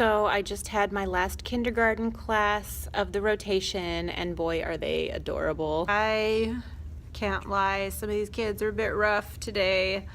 So I just had my last kindergarten class of the rotation, and boy, are they adorable. I can't lie, some of these kids are a bit rough today.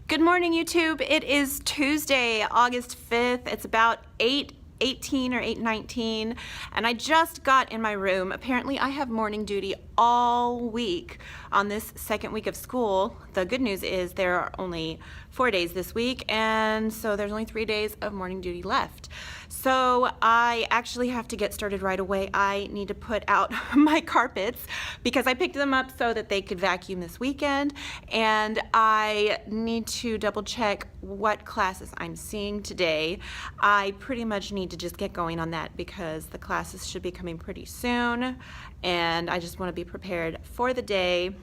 Good morning, YouTube. It is Tuesday, August 5th. It's about 8:18 or 8:19, and I just got in my room. Apparently, I have morning duty all week on this second week of school. The good news is there are only 4 days this week, and so there's only 3 days of morning duty left. So I actually have to get started right away. I need to put out my carpets because I picked them up so that they could vacuum this weekend, and I need to double check what classes I'm seeing today. I pretty much need to just get going on that because the classes should be coming pretty soon, and I just want to be prepared for the day,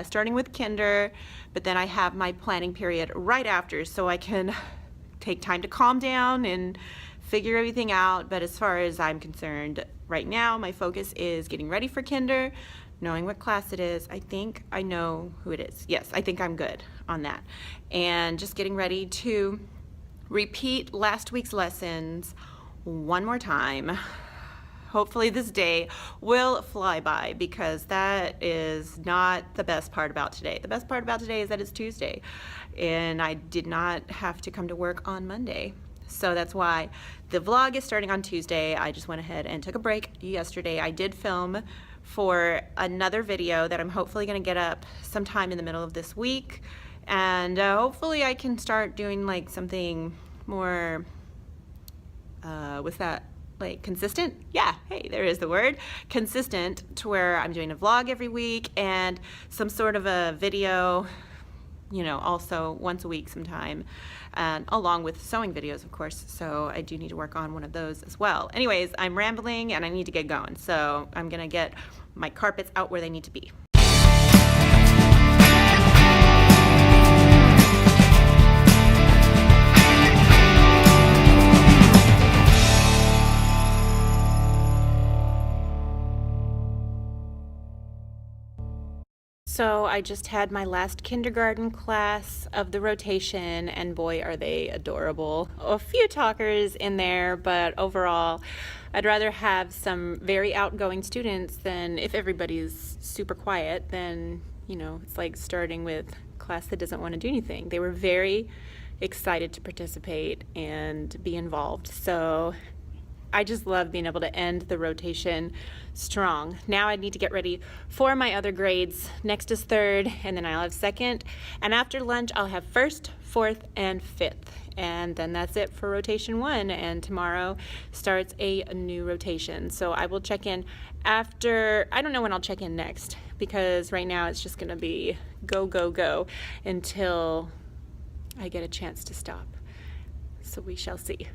starting with kinder, but then I have my planning period right after so I can take time to calm down and figure everything out. But as far as I'm concerned right now, my focus is getting ready for kinder, knowing what class it is. I think I know who it is. Yes, I think I'm good on that. And just getting ready to repeat last week's lessons one more time. Hopefully this day will fly by because that is not the best part about today. The best part about today is that it's Tuesday and I did not have to come to work on Monday. So that's why the vlog is starting on Tuesday. I just went ahead and took a break yesterday. I did film for another video that I'm hopefully going to get up sometime in the middle of this week, and hopefully I can start doing like something more what's that, like consistent? Yeah, hey, there is the word, consistent, to where I'm doing a vlog every week and some sort of a video, you know, also once a week sometime, and along with sewing videos, of course. So I do need to work on one of those as well. Anyways, I'm rambling and I need to get going, so I'm gonna get my carpets out where they need to be. So I just had my last kindergarten class of the rotation, and boy, are they adorable. A few talkers in there, but overall, I'd rather have some very outgoing students than if everybody's super quiet, then, you know, it's like starting with a class that doesn't want to do anything. They were very excited to participate and be involved. So I just love being able to end the rotation strong. Now I need to get ready for my other grades. Next is third, and then I'll have second. And after lunch, I'll have first, fourth, and fifth. And then that's it for rotation one. And tomorrow starts a new rotation. So I will check in after, I don't know when I'll check in next, because right now it's just gonna be go, go, go until I get a chance to stop. So we shall see.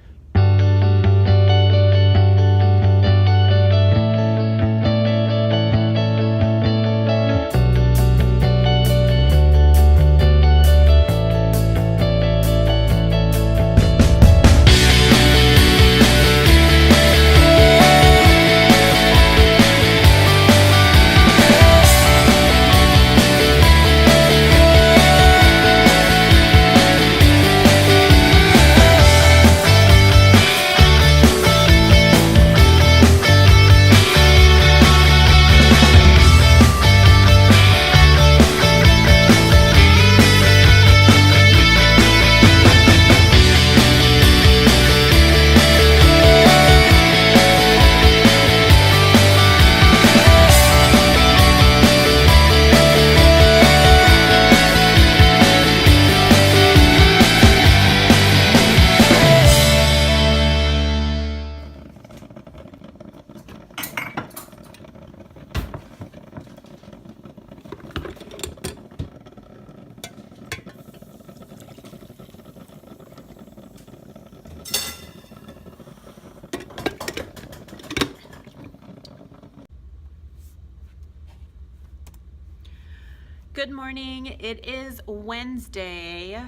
Good morning. It is Wednesday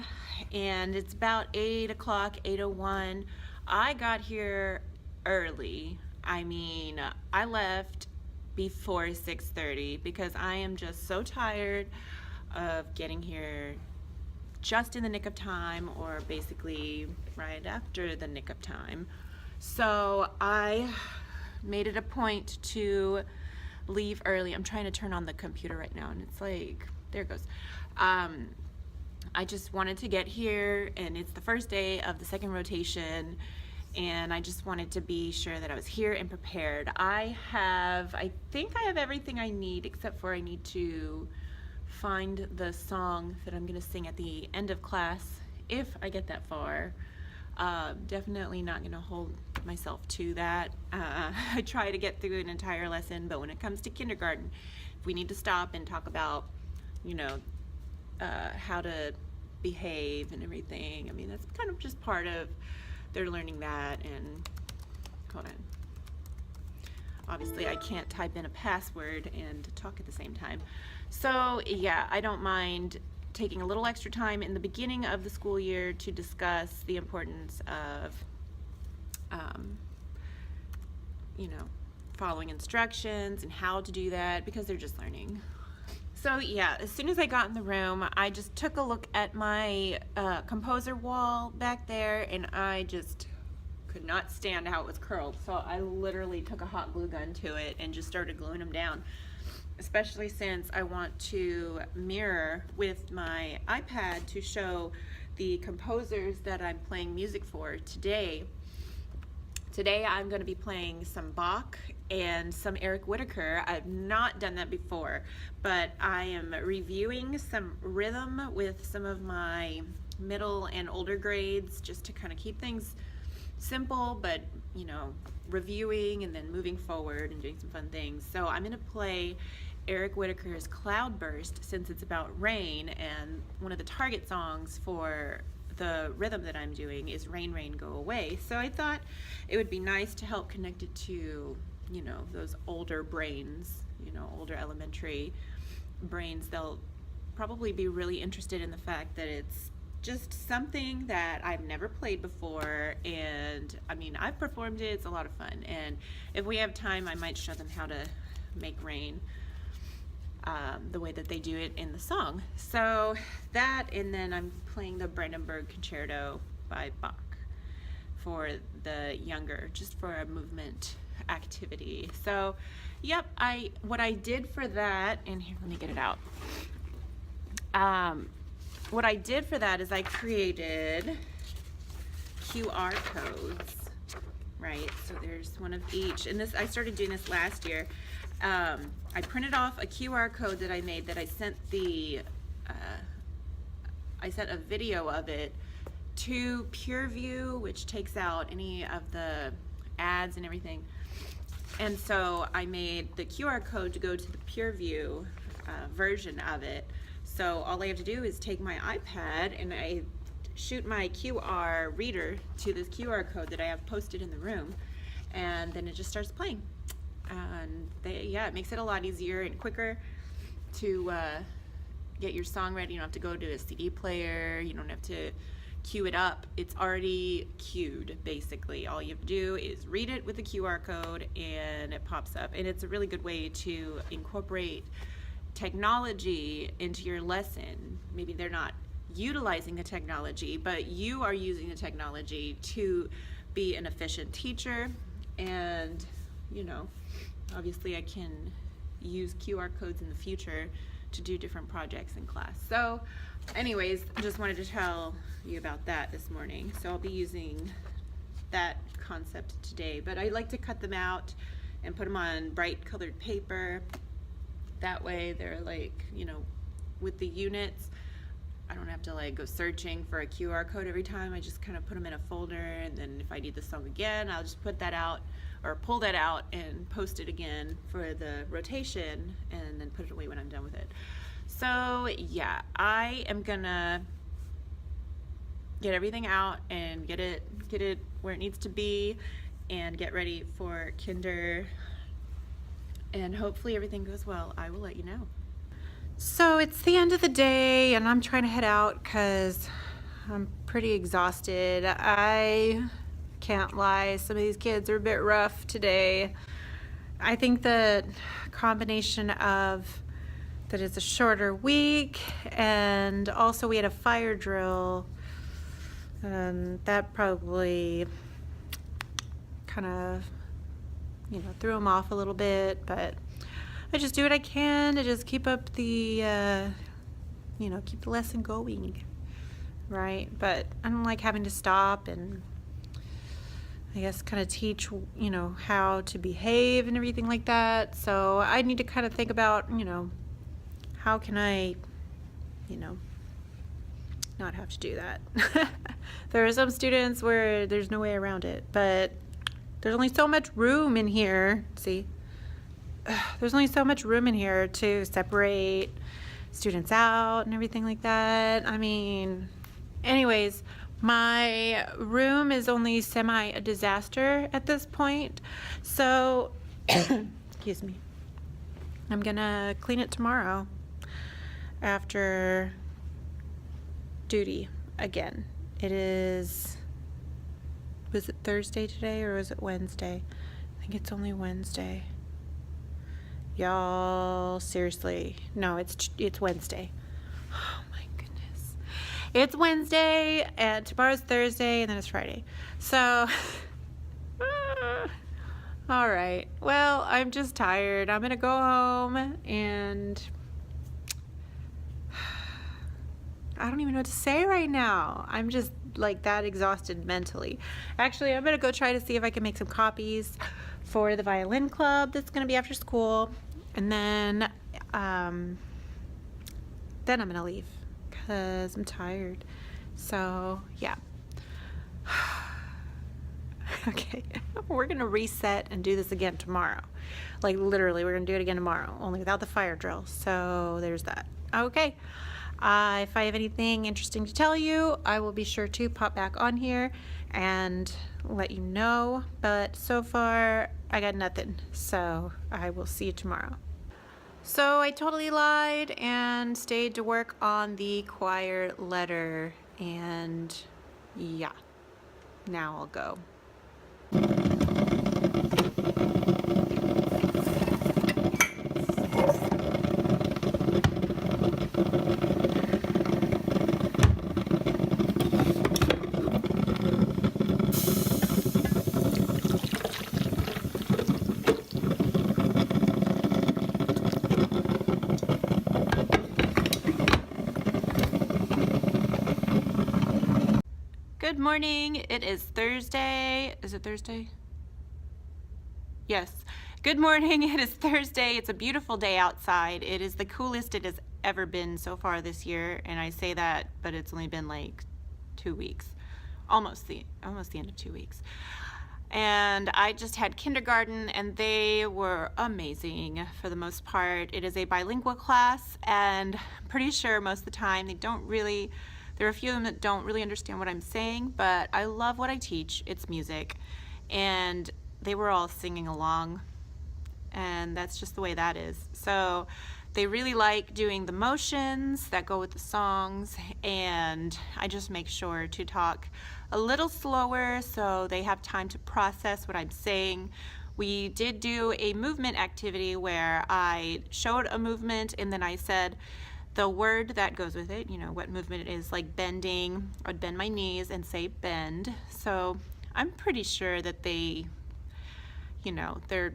and it's about 8 o'clock, 8:01. I got here early. I left before 6:30 because I am just so tired of getting here just in the nick of time, or basically right after the nick of time. So I made it a point to leave early. I'm trying to turn on the computer right now and it's like, there it goes. I just wanted to get here, and it's the first day of the second rotation, and I just wanted to be sure that I was here and prepared. I think I have everything I need, except for I need to find the song that I'm gonna sing at the end of class, if I get that far. Definitely not gonna hold myself to that. I try to get through an entire lesson, but when it comes to kindergarten, if we need to stop and talk about, how to behave and everything, that's kind of just part of their learning that. And hold on. Obviously, I can't type in a password and talk at the same time. So yeah, I don't mind taking a little extra time in the beginning of the school year to discuss the importance of, following instructions and how to do that, because they're just learning. So yeah, as soon as I got in the room, I just took a look at my composer wall back there, and I just could not stand how it was curled. So I literally took a hot glue gun to it and just started gluing them down, especially since I want to mirror with my iPad to show the composers that I'm playing music for today. Today I'm going to be playing some Bach and some Eric Whitacre. I've not done that before, but I am reviewing some rhythm with some of my middle and older grades, just to kind of keep things simple, but reviewing and then moving forward and doing some fun things. So I'm going to play Eric Whitacre's Cloudburst, since it's about rain, and one of the target songs for the rhythm that I'm doing is Rain, Rain, Go Away. So I thought it would be nice to help connect it to, those older brains, older elementary brains. They'll probably be really interested in the fact that it's just something that I've never played before, and I've performed it. It's a lot of fun, and if we have time, I might show them how to make rain the way that they do it in the song. So that, and then I'm playing the Brandenburg Concerto by Bach for the younger, just for a movement activity. So yep, what I did for that, and here, let me get it out. What I did for that is I created QR codes, right? So there's one of each, and I started doing this last year. I printed off a QR code that I made, that I sent a video of it to PureView, which takes out any of the ads and everything. And so I made the QR code to go to the PureView version of it. So all I have to do is take my iPad and I shoot my QR reader to this QR code that I have posted in the room, and then it just starts playing. And it makes it a lot easier and quicker to get your song ready. You don't have to go to a CD player. You don't have to queue it up. It's already queued, basically. All you have to do is read it with the QR code and it pops up. And it's a really good way to incorporate technology into your lesson. Maybe they're not utilizing the technology, but you are using the technology to be an efficient teacher. And obviously I can use QR codes in the future to do different projects in class. So anyways, I just wanted to tell you about that this morning. So I'll be using that concept today, but I like to cut them out and put them on bright colored paper. That way they're with the units, I don't have to go searching for a QR code every time. I just kind of put them in a folder, and then if I need the song again, I'll just put that out or pull that out and post it again for the rotation, and then put it away when I'm done with it. So yeah, I am gonna get everything out and get it where it needs to be and get ready for kinder, and hopefully everything goes well. I will let you know. So it's the end of the day and I'm trying to head out because I'm pretty exhausted. I can't lie, some of these kids are a bit rough today. I think the combination of that it's a shorter week and also we had a fire drill, and that probably kind of, threw them off a little bit, but I just do what I can to just keep up the, keep the lesson going, right? But I don't like having to stop and I guess kind of teach, how to behave and everything like that. So I need to kind of think about, how can I, not have to do that. There are some students where there's no way around it, but there's only so much room in here. See? There's only so much room in here to separate students out and everything like that. I mean, anyways, my room is only semi a disaster at this point. So, excuse me. I'm gonna clean it tomorrow after duty again. It is, was it Thursday today or was it Wednesday? I think it's only Wednesday. Y'all, seriously, no, it's Wednesday. Oh my goodness. It's Wednesday and tomorrow's Thursday and then it's Friday. So, all right. Well, I'm just tired. I'm gonna go home and I don't even know what to say right now. I'm just like that exhausted mentally. Actually, I'm gonna go try to see if I can make some copies for the violin club that's gonna be after school, and then I'm gonna leave because I'm tired. So yeah. Okay, we're gonna reset and do this again tomorrow. Like literally, we're gonna do it again tomorrow, only without the fire drill. So there's that. Okay. If I have anything interesting to tell you, I will be sure to pop back on here and let you know. But so far, I got nothing. So I will see you tomorrow. So I totally lied and stayed to work on the choir letter. And yeah, now I'll go. Good morning. It is Thursday. Is it Thursday? Yes. Good morning. It is Thursday. It's a beautiful day outside. It is the coolest it has ever been so far this year, and I say that, but it's only been like 2 weeks. Almost the end of 2 weeks. And I just had kindergarten and they were amazing for the most part. It is a bilingual class and I'm pretty sure most of the time there are a few of them that don't really understand what I'm saying, but I love what I teach. It's music. And they were all singing along, and that's just the way that is. So they really like doing the motions that go with the songs, and I just make sure to talk a little slower so they have time to process what I'm saying. We did do a movement activity where I showed a movement and then I said the word that goes with it, what movement it is, like bending. I would bend my knees and say bend. So I'm pretty sure that they, they're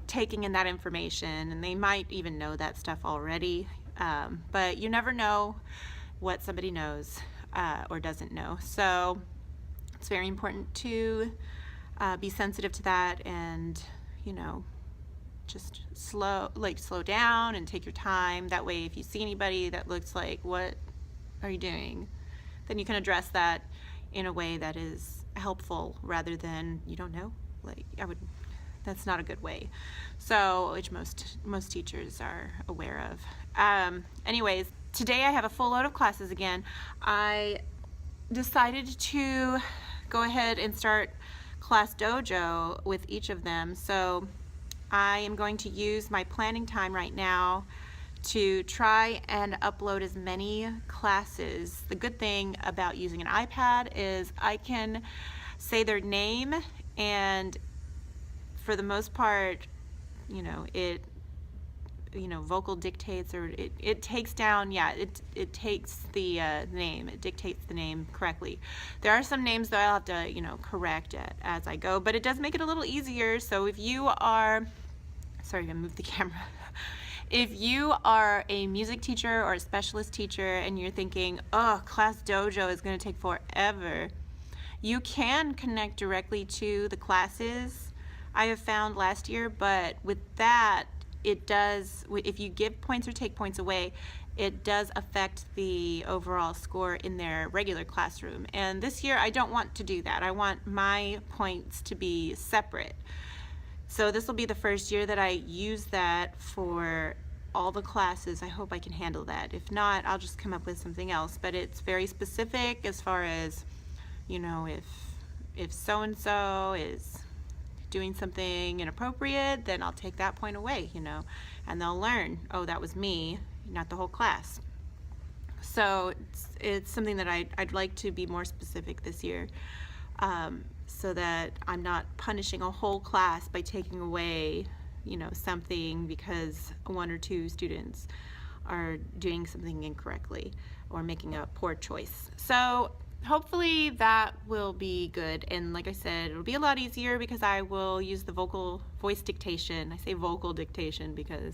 taking in that information, and they might even know that stuff already. But you never know what somebody knows or doesn't know. So it's very important to be sensitive to that and, just slow down and take your time. That way, if you see anybody that looks like, what are you doing? Then you can address that in a way that is helpful rather than, you don't know. That's not a good way. So, which most teachers are aware of. Anyways, today I have a full load of classes again. I decided to go ahead and start Class Dojo with each of them. So I am going to use my planning time right now to try and upload as many classes. The good thing about using an iPad is I can say their name, and for the most part, vocal dictates, or it takes down, it takes the name, it dictates the name correctly. There are some names that I'll have to, correct it as I go, but it does make it a little easier. So if you are, sorry, I'm gonna move the camera. If you are a music teacher or a specialist teacher and you're thinking, oh, Class Dojo is gonna take forever, you can connect directly to the classes I have found last year, but with that, it does, if you give points or take points away, it does affect the overall score in their regular classroom. And this year I don't want to do that. I want my points to be separate. So this will be the first year that I use that for all the classes. I hope I can handle that. If not, I'll just come up with something else. But it's very specific as far as, if so-and-so is doing something inappropriate, then I'll take that point away, and they'll learn, oh, that was me, not the whole class. So it's something that I'd like to be more specific this year, so that I'm not punishing a whole class by taking away, something because one or two students are doing something incorrectly or making a poor choice. So hopefully that will be good, and like I said, it'll be a lot easier because I will use the voice dictation. I say vocal dictation because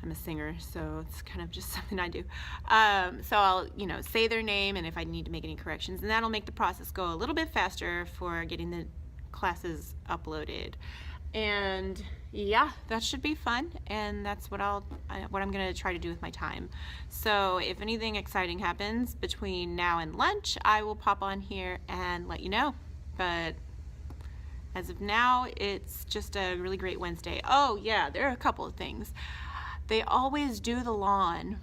I'm a singer, so it's kind of just something I do. So I'll, say their name, and if I need to make any corrections, and that'll make the process go a little bit faster for getting the classes uploaded. And yeah, that should be fun, and that's what I'm gonna try to do with my time. So if anything exciting happens between now and lunch, I will pop on here and let you know. But as of now, it's just a really great Wednesday. Oh yeah, there are a couple of things. They always do the lawn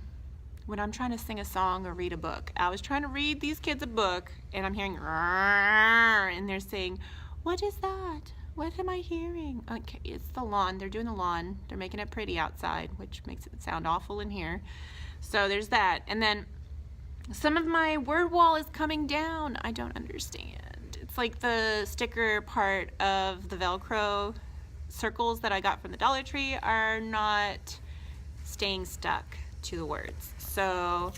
when I'm trying to sing a song or read a book. I was trying to read these kids a book, and I'm hearing and they're saying, "What is that? What am I hearing?" Okay, it's the lawn. They're doing the lawn. They're making it pretty outside, which makes it sound awful in here. So there's that. And then some of my word wall is coming down. I don't understand. It's like the sticker part of the Velcro circles that I got from the Dollar Tree are not staying stuck to the words. So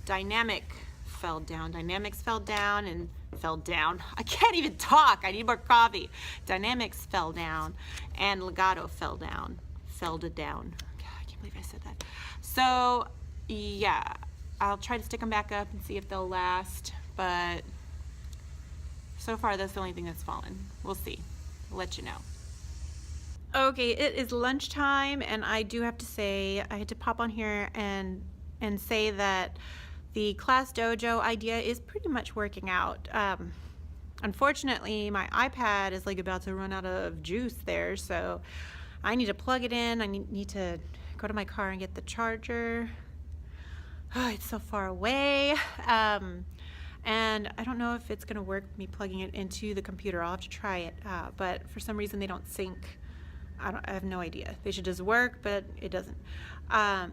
dynamic fell down. Dynamics fell down and fell down. I can't even talk. I need more coffee. Dynamics fell down and legato fell down. Felled down. God, I can't believe I said that. So yeah, I'll try to stick them back up and see if they'll last, but so far that's the only thing that's fallen. We'll see. I'll let you know. Okay, it is lunchtime, and I do have to say I had to pop on here and say that the Class Dojo idea is pretty much working out. Unfortunately, my iPad is like about to run out of juice there, so I need to plug it in. I need to go to my car and get the charger. Oh, it's so far away. And I don't know if it's gonna work, me plugging it into the computer. I'll have to try it, but for some reason they don't sync. I have no idea. They should just work, but it doesn't.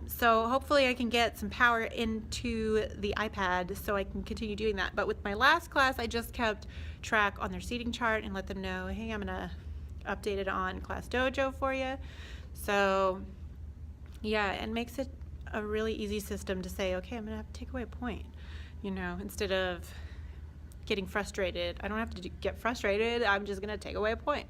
So hopefully I can get some power into the iPad so I can continue doing that. But with my last class, I just kept track on their seating chart and let them know, hey, I'm gonna update it on Class Dojo for you. So yeah, it makes it a really easy system to say, okay, I'm gonna have to take away a point, instead of getting frustrated. I don't have to get frustrated. I'm just gonna take away a point.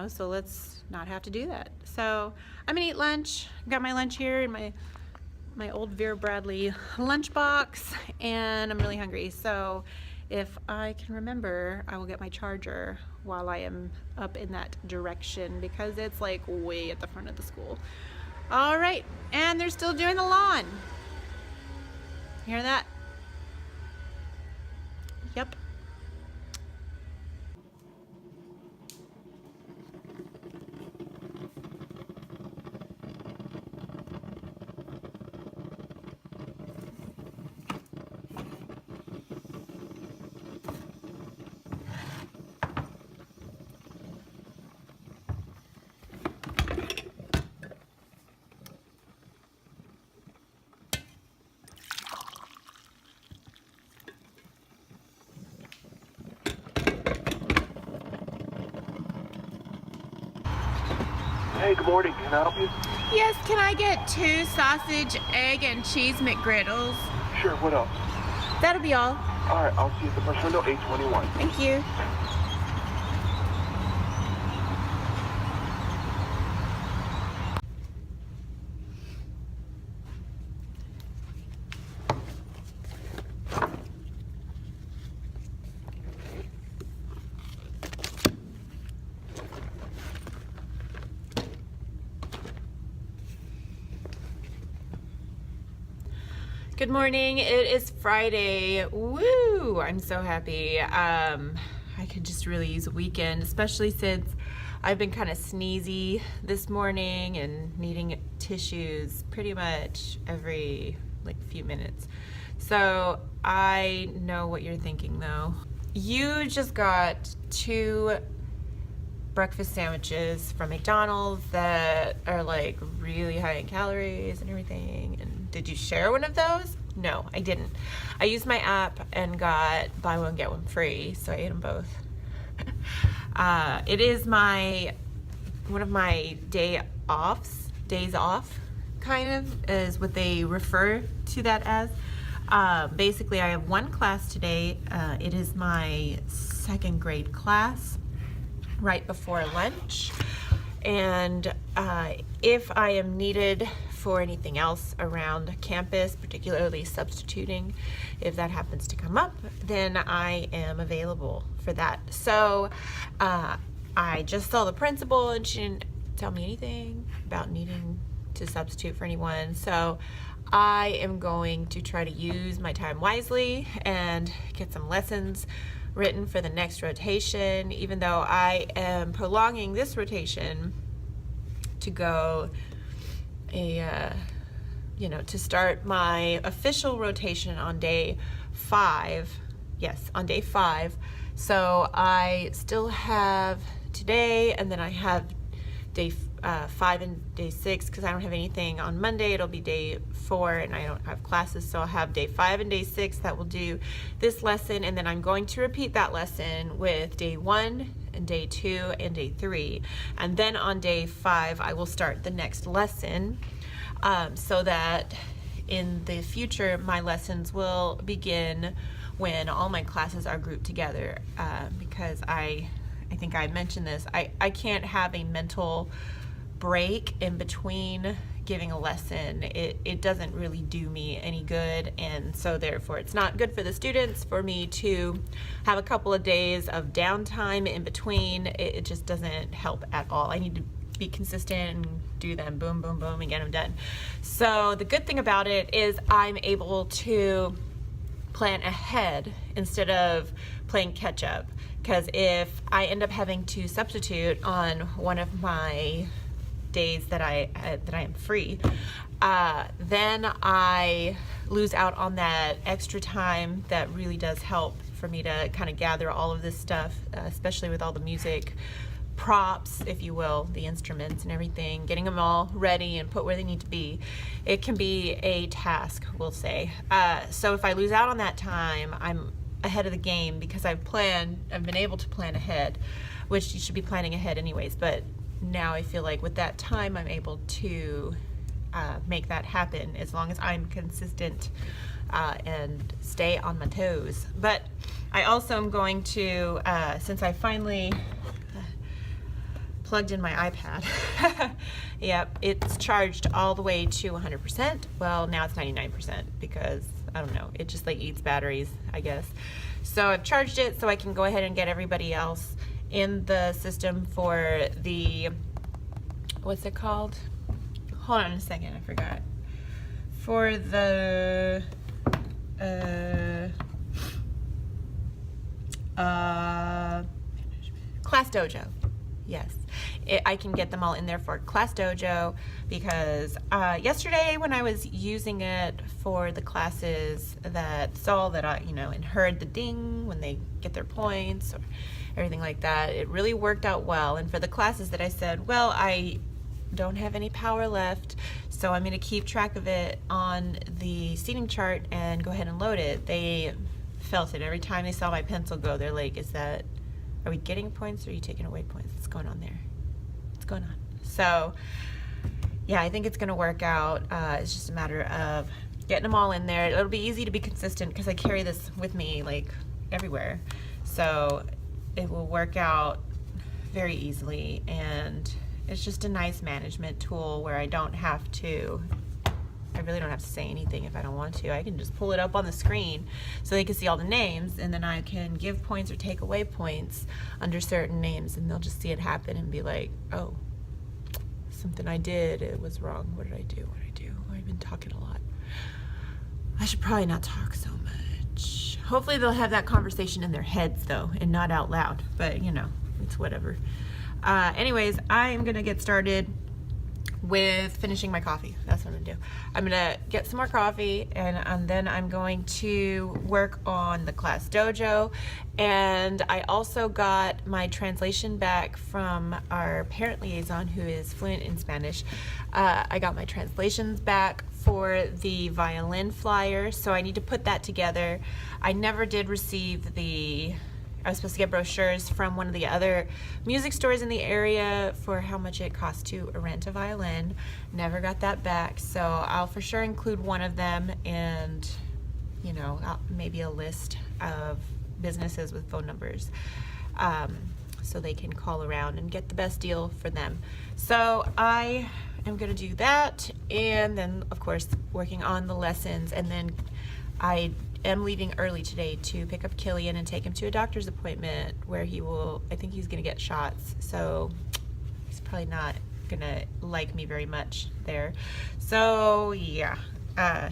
So let's not have to do that. So I'm gonna eat lunch. I've got my lunch here in my old Vera Bradley lunchbox, and I'm really hungry. So if I can remember, I will get my charger while I am up in that direction because it's like way at the front of the school. All right, and they're still doing the lawn. Hear that? Yep. Hey, good morning. Can I help you? Yes, can I get 2 sausage, egg, and cheese McGriddles? Sure, what else? That'll be all. All right, I'll see you at the first window, 821. Thank you. Good morning. It is Friday. Woo! I'm so happy. I could just really use a weekend, especially since I've been kind of sneezy this morning and needing tissues pretty much every few minutes. So I know what you're thinking though. You just got 2 breakfast sandwiches from McDonald's that are like really high in calories and everything. And did you share one of those? No, I didn't. I used my app and got buy one get one free, so I ate them both. It is one of my days off, kind of, is what they refer to that as. Basically, I have 1 class today. It is my 2nd grade class, right before lunch, and if I am needed for anything else around campus, particularly substituting, if that happens to come up, then I am available for that. So I just saw the principal and she didn't tell me anything about needing to substitute for anyone, so I am going to try to use my time wisely and get some lessons written for the next rotation, even though I am prolonging this rotation to go to start my official rotation on day 5. Yes, on day 5. So I still have today, and then I have day 5 and day 6, because I don't have anything on Monday. It'll be day 4 and I don't have classes, so I'll have day 5 and day 6 that will do this lesson, and then I'm going to repeat that lesson with day 1 and day 2 and day 3, and then on day 5 I will start the next lesson, so that in the future my lessons will begin when all my classes are grouped together, because I think I mentioned this, I can't have a mental break in between giving a lesson. It doesn't really do me any good, and so therefore it's not good for the students for me to have a couple of days of downtime in between. It just doesn't help at all. I need to be consistent and do them boom, boom, boom, and get them done. So the good thing about it is I'm able to plan ahead instead of playing catch up, because if I end up having to substitute on one of my days that I am free, then I lose out on that extra time that really does help for me to kind of gather all of this stuff, especially with all the music props, if you will, the instruments and everything, getting them all ready and put where they need to be. It can be a task, we'll say. So if I lose out on that time, I'm ahead of the game because I've been able to plan ahead, which you should be planning ahead anyways, but now I feel like with that time I'm able to make that happen as long as I'm consistent and stay on my toes. But I also am going to, since I finally plugged in my iPad, yep, it's charged all the way to 100%. Well, now it's 99% because, I don't know, it just like eats batteries, I guess. So I've charged it so I can go ahead and get everybody else in the system for the, what's it called? Hold on a second, I forgot. For the Class Dojo. Yes, I can get them all in there for Class Dojo because yesterday when I was using it for the classes that saw that I, and heard the ding when they get their points or everything like that, it really worked out well. And for the classes that I said, well, I don't have any power left, so I'm going to keep track of it on the seating chart and go ahead and load it, they felt it. Every time they saw my pencil go, they're like, are we getting points or are you taking away points? What's going on there? What's going on? So yeah, I think it's gonna work out. It's just a matter of getting them all in there. It'll be easy to be consistent because I carry this with me like everywhere. So it will work out very easily, and it's just a nice management tool where I really don't have to say anything if I don't want to. I can just pull it up on the screen so they can see all the names, and then I can give points or take away points under certain names, and they'll just see it happen and be like, oh, something I did, it was wrong. What did I do? What did I do? I've been talking a lot. I should probably not talk so much. Hopefully they'll have that conversation in their heads though, and not out loud, but you know, it's whatever. Anyways, I'm gonna get started with finishing my coffee. That's what I'm gonna do. I'm gonna get some more coffee, and then I'm going to work on the class dojo. And I also got my translation back from our parent liaison, who is fluent in Spanish. I got my translations back for the violin flyer, so I need to put that together. I never did receive I was supposed to get brochures from one of the other music stores in the area for how much it costs to rent a violin. Never got that back, so I'll for sure include one of them, and you know, maybe a list of businesses with phone numbers, so they can call around and get the best deal for them. So I am gonna do that, and then of course working on the lessons, and then I am leaving early today to pick up Killian and take him to a doctor's appointment where I think he's gonna get shots, so he's probably not gonna like me very much there. So yeah,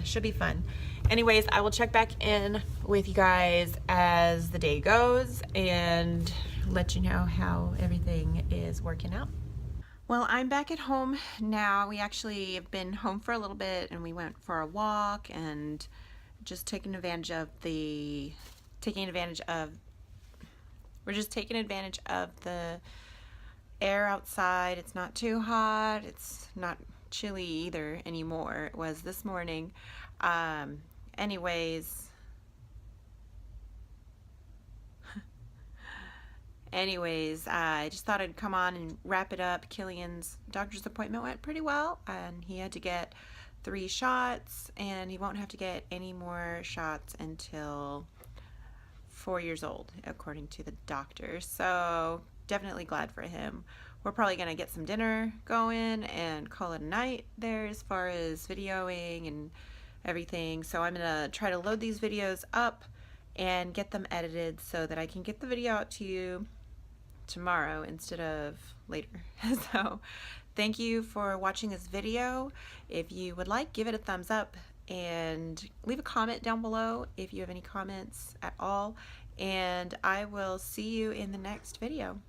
should be fun. Anyways, I will check back in with you guys as the day goes and let you know how everything is working out. Well, I'm back at home now. We actually have been home for a little bit, and we went for a walk and just taking advantage of the air outside. It's not too hot. It's not chilly either anymore. It was this morning. Anyways, I just thought I'd come on and wrap it up. Killian's doctor's appointment went pretty well, and he had to get 3 shots, and he won't have to get any more shots until 4 years old, according to the doctor. So definitely glad for him. We're probably gonna get some dinner going and call it a night there as far as videoing and everything. So I'm gonna try to load these videos up and get them edited so that I can get the video out to you tomorrow instead of later. So thank you for watching this video. If you would like, give it a thumbs up and leave a comment down below if you have any comments at all, and I will see you in the next video.